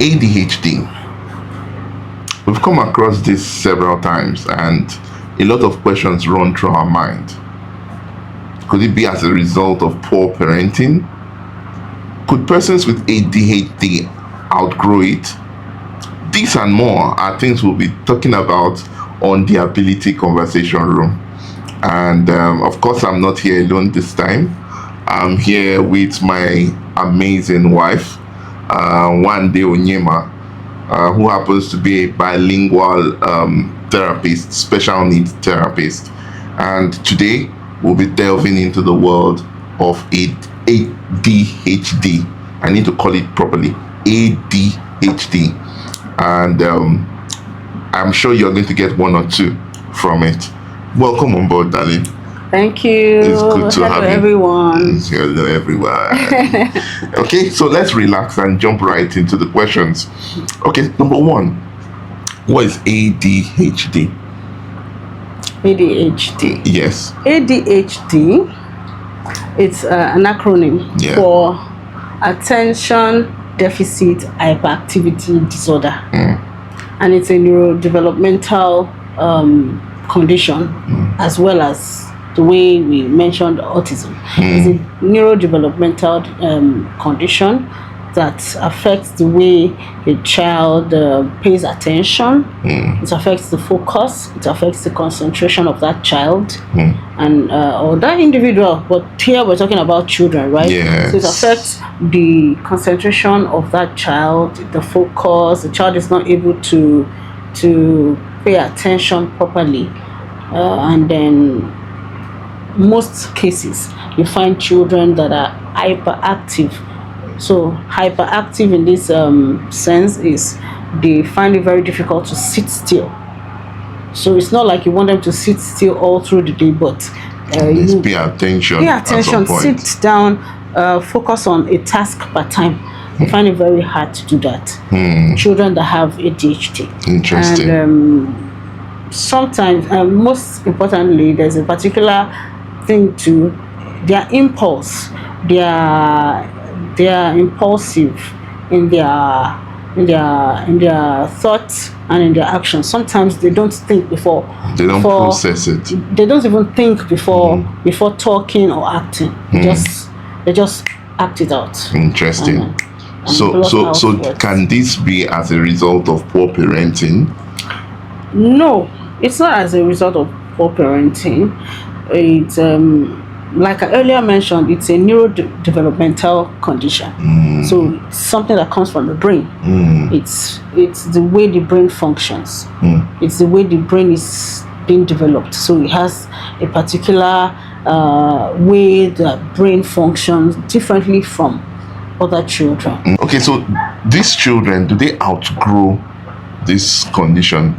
ADHD. We've come across this several times, and a lot of questions run through our mind. Could it be as a result of poor parenting? Could persons with ADHD outgrow it? These and more are things we'll be talking about on the Ability Conversation Room. And of course, I'm not here alone this time. I'm here with my amazing wife, Wande Onyema, who happens to be a bilingual therapist, special needs therapist. And today, we'll be delving into the world of ADHD. I need to call it properly, ADHD. And I'm sure you're going to get one or two from it. Welcome on board, darling. Thank you. It's good to have you. Everyone. Hello, everyone. Okay, so let's relax and jump right into the questions. Okay, number one, what is ADHD? ADHD. Yes. ADHD, it's an acronym for Attention Deficit Hyperactivity Disorder. And it's a neurodevelopmental condition, as well as the way we mentioned autism. It's a neurodevelopmental condition that affects the way a child pays attention. It affects the focus. It affects the concentration of that child and or that individual. But here we're talking about children, right? Yes. So it affects the concentration of that child, the focus. The child is not able to pay attention properly, and then most cases you find children that are hyperactive. So hyperactive in this sense is they find it very difficult to sit still. So it's not like you want them to sit still all through the day, but you pay attention, sit down, focus on a task per time. You find it very hard to do that. Children that have ADHD. Interesting. And sometimes, most importantly, there's a particular thing to their impulse. They are impulsive in their thoughts and in their actions. Sometimes they don't think before. They don't process it. They don't even think before talking or acting. They just act it out. Interesting. So can this be as a result of poor parenting? No, it's not as a result of poor parenting. It's like I earlier mentioned, it's a neurodevelopmental condition. So it's something that comes from the brain. It's the way the brain functions. It's the way the brain is being developed. So it has a particular way the brain functions differently from other children. Okay, so these children, do they outgrow this condition?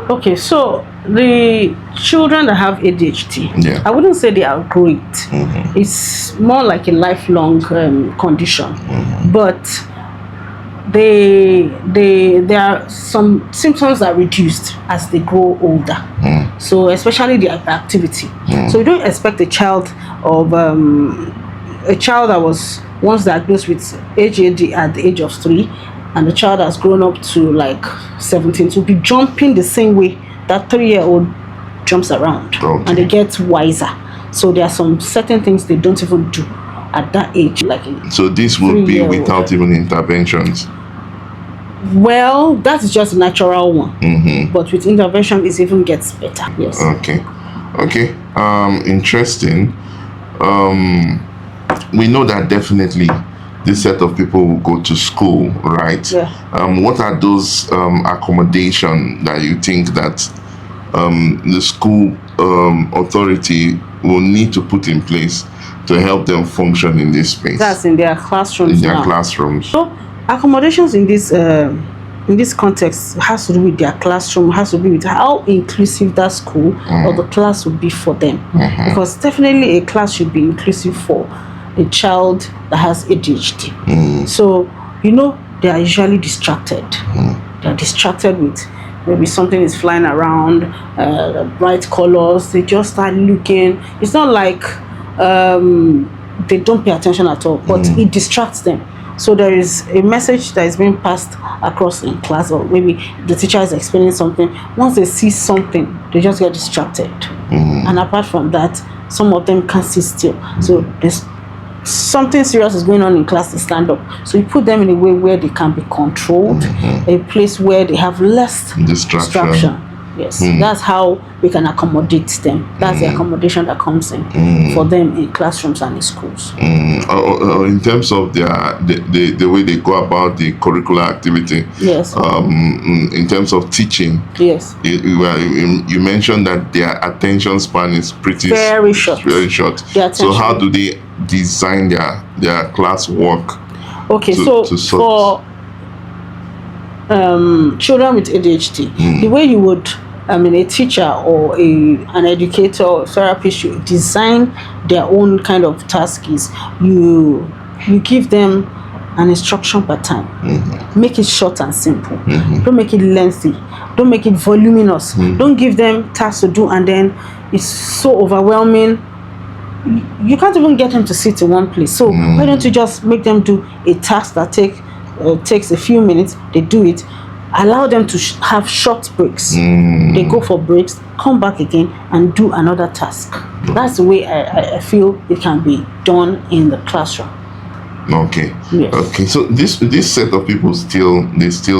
Okay, so the children that have ADHD, I wouldn't say they outgrow it. It's more like a lifelong condition. But there are some symptoms that are reduced as they grow older. So especially the hyperactivity. So you don't expect a child that was once diagnosed with ADHD at the age of 3, and the child has grown up to like 17 to be jumping the same way that 3-year-old jumps around. And they get wiser. So there are some certain things they don't even do at that age. So this would be without even interventions? Well, that's just a natural one. But with intervention, it even gets better. Yes. Okay. Interesting. We know that definitely this set of people will go to school, right? What are those accommodations that you think that the school authority will need to put in place to help them function in this space? That's in their classrooms. So accommodations in this context has to do with their classroom, has to do with how inclusive that school or the class would be for them. Because definitely a class should be inclusive for a child that has ADHD. So, they are usually distracted. They're distracted with maybe something is flying around, bright colors. They just start looking. It's not like they don't pay attention at all, but it distracts them. So there is a message that is being passed across in class, or maybe the teacher is explaining something. Once they see something, they just get distracted. And apart from that, some of them can't sit still. So there's something serious is going on in class, they stand up. So you put them in a way where they can be controlled, a place where they have less distraction. Yes, that's how we can accommodate them. That's the accommodation that comes in for them in classrooms and in schools. In terms of the way they go about the curricular activity, yes. In terms of teaching, yes, you mentioned that their attention span is very short. Very short. So how do they design their class work? Okay, so for children with ADHD, the way you would, a teacher or an educator or therapist should design their own kind of task is you give them an instruction per time. Make it short and simple. Don't make it lengthy. Don't make it voluminous. Don't give them tasks to do and then it's so overwhelming. You can't even get them to sit in one place. So why don't you just make them do a task that takes a few minutes, they do it, allow them to have short breaks. They go for breaks, come back again and do another task. That's the way I feel it can be done in the classroom. Okay. Yes. Okay. So this set of people still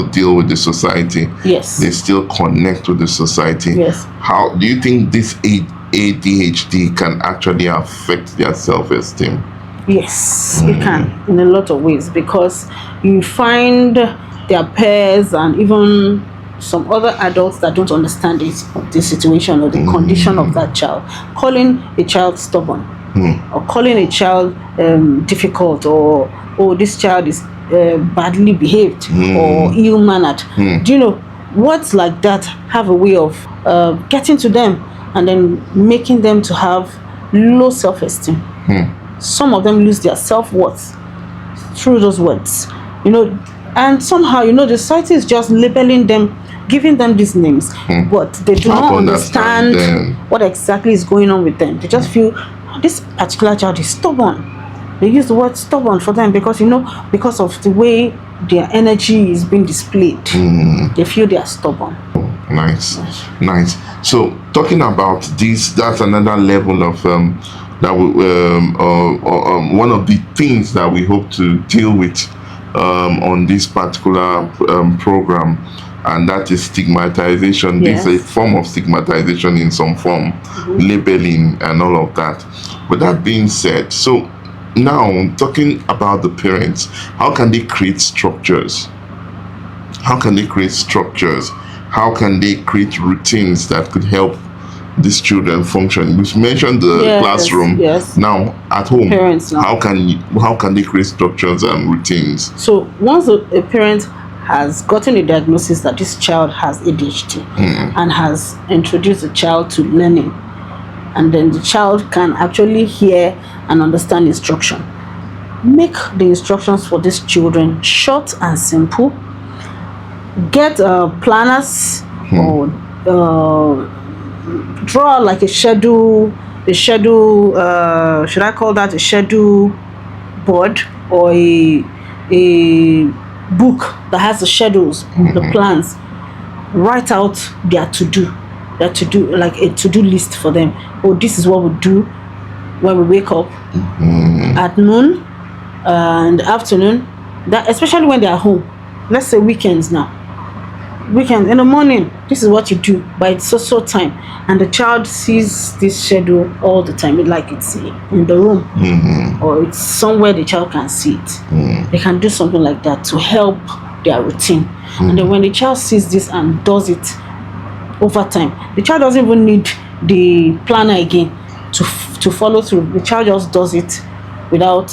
deal with the society. Yes. They still connect with the society. Yes. How do you think this ADHD can actually affect their self-esteem? Yes, it can in a lot of ways, because you find their peers and even some other adults that don't understand the situation or the condition of that child, calling a child stubborn, or calling a child difficult, or this child is badly behaved or ill-mannered. Do you know, words like that have a way of getting to them and then making them to have low self-esteem. Some of them lose their self-worth through those words, and somehow, the society is just labeling them, giving them these names, but they do not understand what exactly is going on with them. They just feel this particular child is stubborn. They use the word stubborn for them because, because of the way their energy is being displayed. They feel they are stubborn. Nice. So talking about this, that's another level of one of the things that we hope to deal with on this particular program, and that is stigmatization. Yes. This is a form of stigmatization in some form, labeling and all of that. But that being said, so now talking about the parents, how can they create structures? How can they create routines that could help these children function? We mentioned the classroom. Yes. Now at home, parents now. how can they create structures and routines? So once a parent has gotten a diagnosis that this child has ADHD and has introduced the child to learning, and then the child can actually hear and understand instruction, make the instructions for these children short and simple. Get planners or draw like a schedule, should I call that a schedule board, or a book that has the schedules, the plans. Write out their to-do, like a to-do list for them. This is what we do when we wake up at noon and the afternoon, that especially when they are home. Let's say weekends in the morning, this is what you do by so time, and the child sees this schedule all the time, like it's in the room or it's somewhere the child can see it. They can do something like that to help their routine. And then when the child sees this and does it over time, the child doesn't even need the planner again to follow through. The child just does it without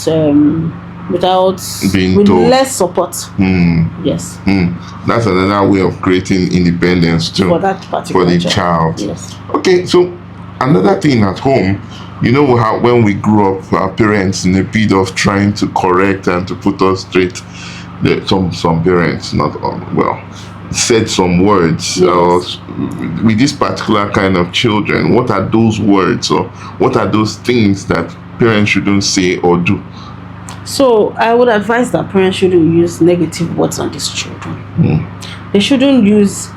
being with told. less support. Yes. That's another way of creating independence too For that particular for the child. Yes. Okay, so another thing at home, how when we grew up, our parents, in a bit of trying to correct and to put us straight, some parents, not said some words with this particular kind of children. What are those words, or what are those things that parents shouldn't say or do? So I would advise that parents shouldn't use negative words on these children. They shouldn't use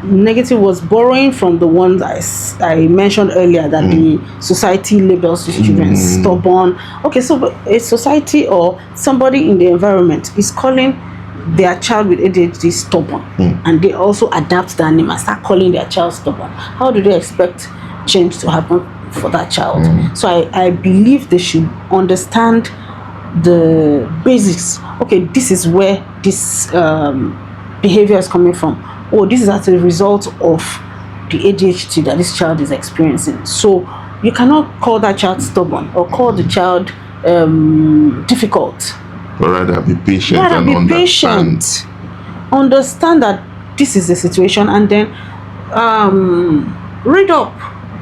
negative words, borrowing from the ones I mentioned earlier, that the society labels these children stubborn. Okay, so a society or somebody in the environment is calling their child with ADHD stubborn, and they also adapt that name and start calling their child stubborn. How do they expect change to happen for that child? So I believe they should understand the basics. Okay, this is where this behavior is coming from. Oh, this is as a result of the ADHD that this child is experiencing. So you cannot call that child stubborn or call the child difficult. But rather be patient and understand. Understand that this is the situation, and then read up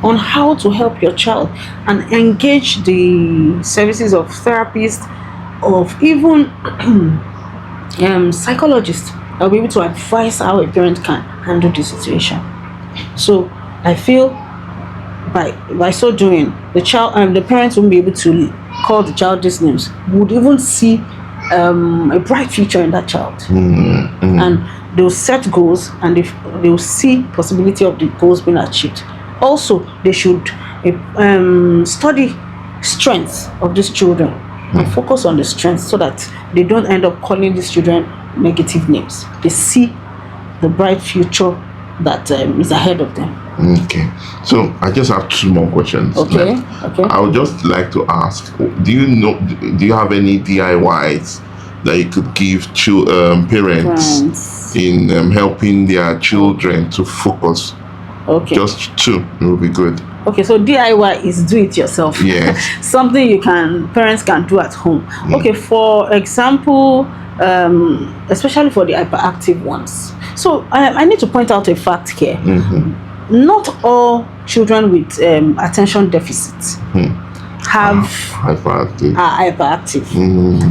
on how to help your child and engage the services of therapists, of even psychologists. I'll be able to advise how a parent can handle the situation. So I feel by so doing, the child and the parents won't be able to call the child these names, would even see a bright future in that child. And they'll set goals, and they'll see possibility of the goals being achieved. Also, they should study strengths of these children and focus on the strengths, so that they don't end up calling these children negative names. They see the bright future that is ahead of them. Okay, so I just have 2 more questions. Okay. I would just like to ask, do you have any DIYs that you could give to parents in helping their children to focus? Okay, just 2 will be good. Okay, so DIY is do it yourself. Yes. Something parents can do at home. Okay, for example, especially for the hyperactive ones. So I need to point out a fact here. Not all children with attention deficits are hyperactive.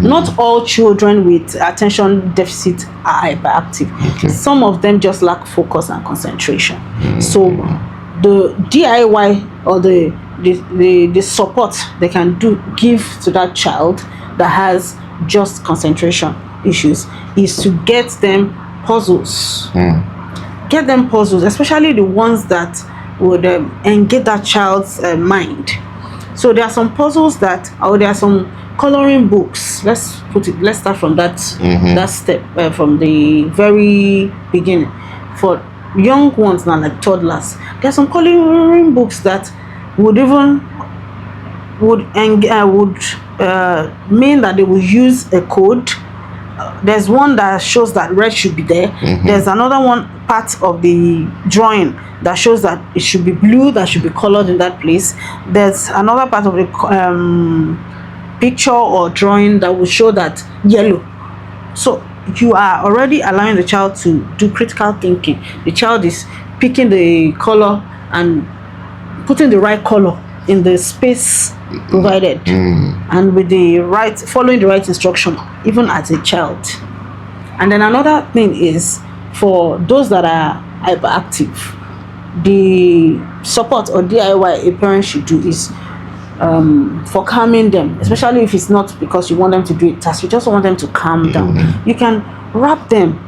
Not all children with attention deficit are hyperactive. Okay. Some of them just lack focus and concentration. So the DIY or the support they can give to that child that has just concentration issues is to get them puzzles. Get them puzzles, especially the ones that would engage that child's mind. So there are some puzzles there are some coloring books. Let's start from that step, from the very beginning. For young ones now, like toddlers, there are some coloring books that would mean that they will use a code. There's one that shows that red should be there. There's another one, part of the drawing, that shows that it should be blue, that should be colored in that place. There's another part of the picture or drawing that will show that yellow. So you are already allowing the child to do critical thinking. The child is picking the color and putting the right color in the space provided, and with following the right instruction, even as a child. And then another thing is, for those that are hyperactive, the support or DIY a parent should do is for calming them, especially if it's not because you want them to do it task, you just want them to calm down. You can wrap them,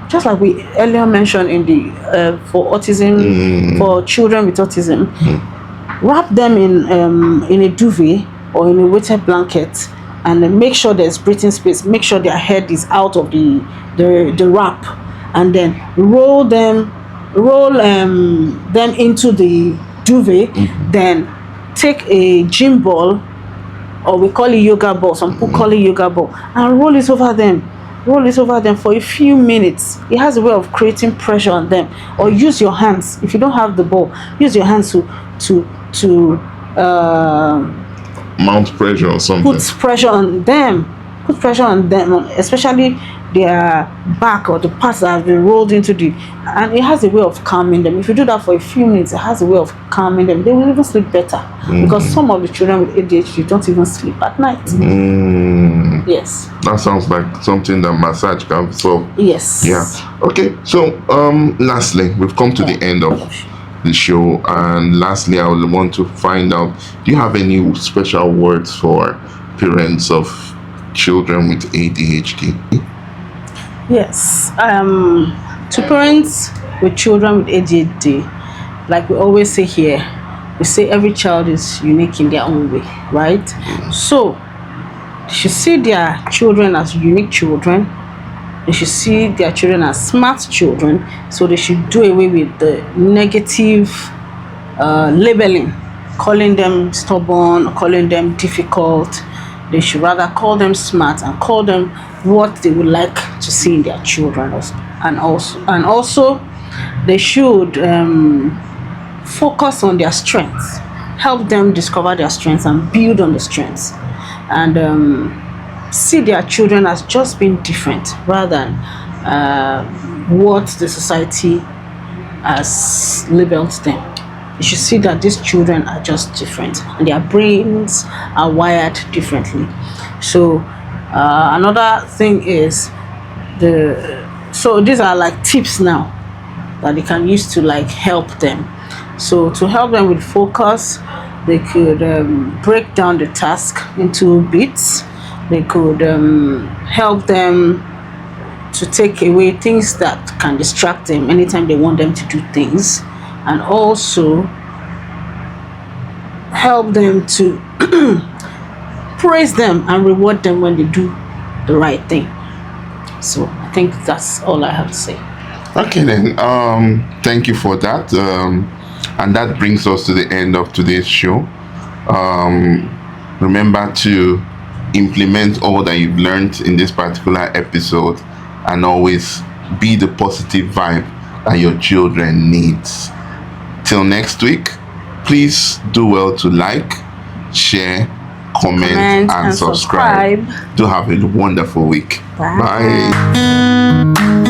just like we earlier mentioned in the for autism, for children with autism. Wrap them in a duvet or in a weighted blanket, and then make sure there's breathing space. Make sure their head is out of the wrap, and then roll them into the duvet. Then take a gym ball, or we call it yoga ball. Some people call it yoga ball, and roll it over them. Roll it over them for a few minutes. It has a way of creating pressure on them. Or use your hands. If you don't have the ball, use your hands to mount pressure or something. Put pressure on them, especially their back or the parts that have been rolled into and it has a way of calming them. If you do that for a few minutes, it has a way of calming them. They will even sleep better, because some of the children with ADHD don't even sleep at night. Yes, that sounds like something that massage can solve. Yes. Yeah. Okay, so lastly, we've come to the end of the show, and lastly, I would want to find out, do you have any special words for parents of children with ADHD? Yes. To parents with children with ADHD, like we always say here, we say every child is unique in their own way, right? So they should see their children as unique children. They should see their children as smart children. So they should do away with the negative labeling, calling them stubborn, calling them difficult. They should rather call them smart and call them what they would like to see in their children. And also they should focus on their strengths, help them discover their strengths and build on the strengths, and see their children as just being different rather than what the society has labeled them. You should see that these children are just different and their brains are wired differently. So another thing is so these are like tips now that they can use to like help them. So to help them with focus, they could break down the task into bits. They could help them to take away things that can distract them anytime they want them to do things, and also help them to praise them and reward them when they do the right thing. So I think that's all I have to say. Okay then, thank you for that. And that brings us to the end of today's show. Remember to implement all that you've learned in this particular episode, and always be the positive vibe that your children needs. Till next week, please do well to like, share, comment and subscribe. Do have a wonderful week. Bye. Bye.